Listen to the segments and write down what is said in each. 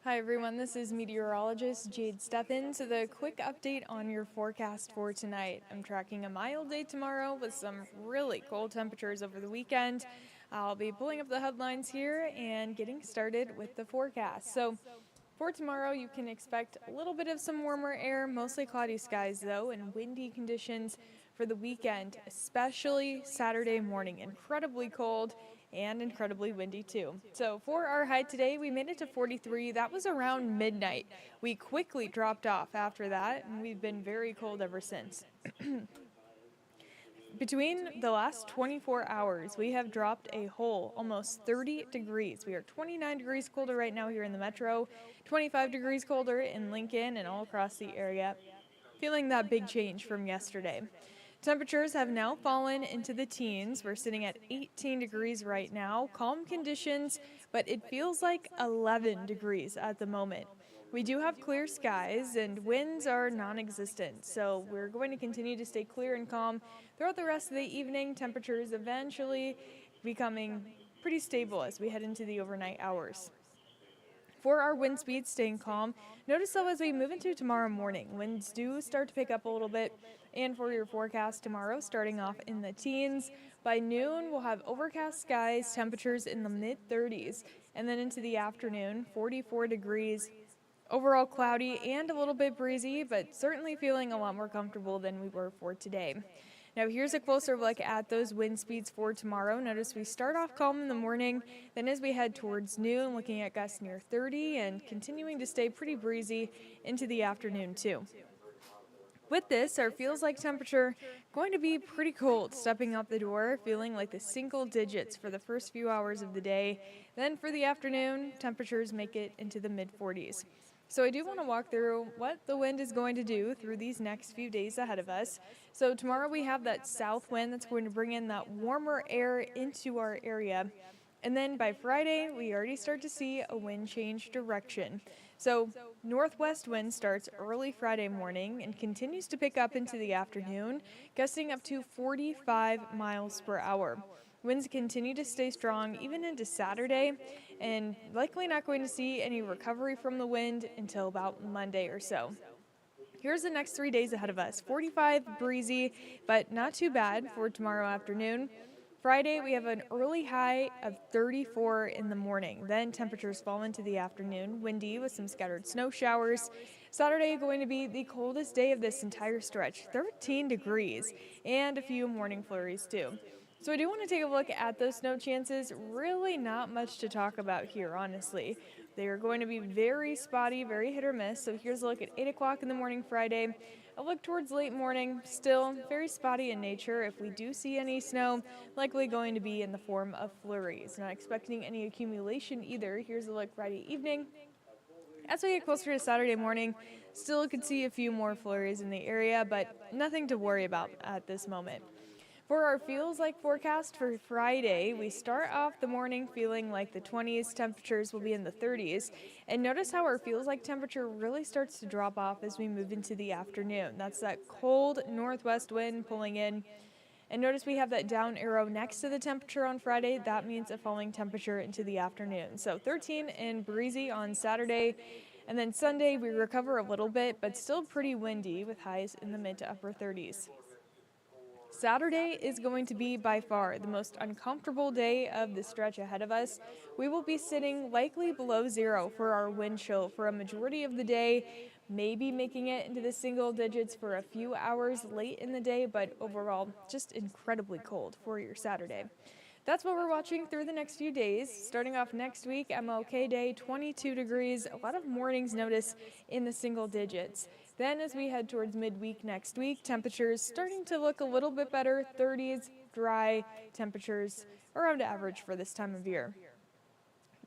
Hi everyone, this is Meteorologist Jade Steffens with a quick update on your forecast for tonight. I'm tracking a mild day tomorrow with some really cold temperatures over the weekend. I'll be pulling up the headlines here and getting started with the forecast. So for tomorrow, you can expect a little bit of some warmer air, mostly cloudy skies though, and windy conditions for the weekend, especially Saturday morning. Incredibly cold and incredibly windy too. So for our high today, we made it to 43. That was around midnight. We quickly dropped off after that, and we've been very cold ever since. Between the last 24 hours, we have dropped a whole almost 30 degrees. We are 29 degrees colder right now here in the metro, 25 degrees colder in Lincoln and all across the area. Feeling that big change from yesterday. Temperatures have now fallen into the teens. We're sitting at 18 degrees right now. Calm conditions, but it feels like 11 degrees at the moment. We do have clear skies and winds are non-existent, so we're going to continue to stay clear and calm throughout the rest of the evening. Temperatures eventually becoming pretty stable as we head into the overnight hours. For our wind speeds staying calm, notice though as we move into tomorrow morning, winds do start to pick up a little bit. And for your forecast tomorrow, starting off in the teens, by noon we'll have overcast skies, temperatures in the mid-30s, and then into the afternoon, 44 degrees. Overall cloudy and a little bit breezy, but certainly feeling a lot more comfortable than we were for today. Now here's a closer look at those wind speeds for tomorrow. Notice we start off calm in the morning, then as we head towards noon, looking at gusts near 30 and continuing to stay pretty breezy into the afternoon too. With this, our feels like temperature going to be pretty cold, stepping out the door, feeling like the single digits for the first few hours of the day. Then for the afternoon, temperatures make it into the mid-40s. So I do want to walk through what the wind is going to do through these next few days ahead of us. So tomorrow we have that south wind that's going to bring in that warmer air into our area. And then by Friday, we already start to see a wind change direction. So northwest wind starts early Friday morning and continues to pick up into the afternoon, gusting up to 45 miles per hour. Winds continue to stay strong even into Saturday, and likely not going to see any recovery from the wind until about Monday or so. Here's the next 3 days ahead of us. 45 breezy, but not too bad for tomorrow afternoon. Friday, we have an early high of 34 in the morning. Then temperatures fall into the afternoon, windy with some scattered snow showers. Saturday going to be the coldest day of this entire stretch, 13 degrees, and a few morning flurries too. So I do want to take a look at those snow chances. Really not much to talk about here, honestly. They are going to be very spotty, very hit or miss. So here's a look at 8 o'clock in the morning Friday. A look towards late morning, still very spotty in nature. If we do see any snow, likely going to be in the form of flurries. Not expecting any accumulation either. Here's a look Friday evening. As we get closer to Saturday morning, still could see a few more flurries in the area, but nothing to worry about at this moment. For our feels like forecast for Friday, we start off the morning feeling like the 20s, temperatures will be in the 30s, and notice how our feels like temperature really starts to drop off as we move into the afternoon. That's that cold northwest wind pulling in. And notice we have that down arrow next to the temperature on Friday. That means a falling temperature into the afternoon. So 13 and breezy on Saturday. And then Sunday we recover a little bit, but still pretty windy with highs in the mid to upper 30s. Saturday is going to be by far the most uncomfortable day of the stretch ahead of us. We will be sitting likely below zero for our wind chill for a majority of the day, maybe making it into the single digits for a few hours late in the day, but overall just incredibly cold for your Saturday. That's what we're watching through the next few days. Starting off next week, MLK Day, 22 degrees, a lot of mornings notice in the single digits. Then as we head towards midweek next week, temperatures starting to look a little bit better, 30s, dry temperatures around average for this time of year.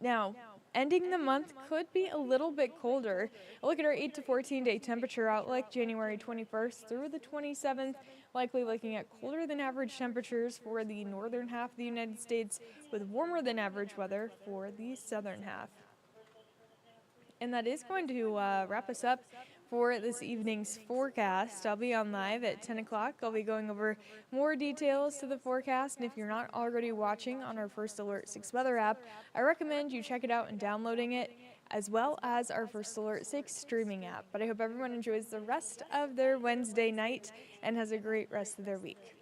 Now, ending the month could be a little bit colder. A look at our 8 to 14 day temperature outlook, January 21st through the 27th, likely looking at colder than average temperatures for the northern half of the United States with warmer than average weather for the southern half. And that is going to wrap us up for this evening's forecast. I'll be on live at 10 o'clock. I'll be going over more details to the forecast. And if you're not already watching on our First Alert 6 weather app, I recommend you check it out and downloading it. as well as our First Alert 6 streaming app. But I hope everyone enjoys the rest of their Wednesday night and has a great rest of their week.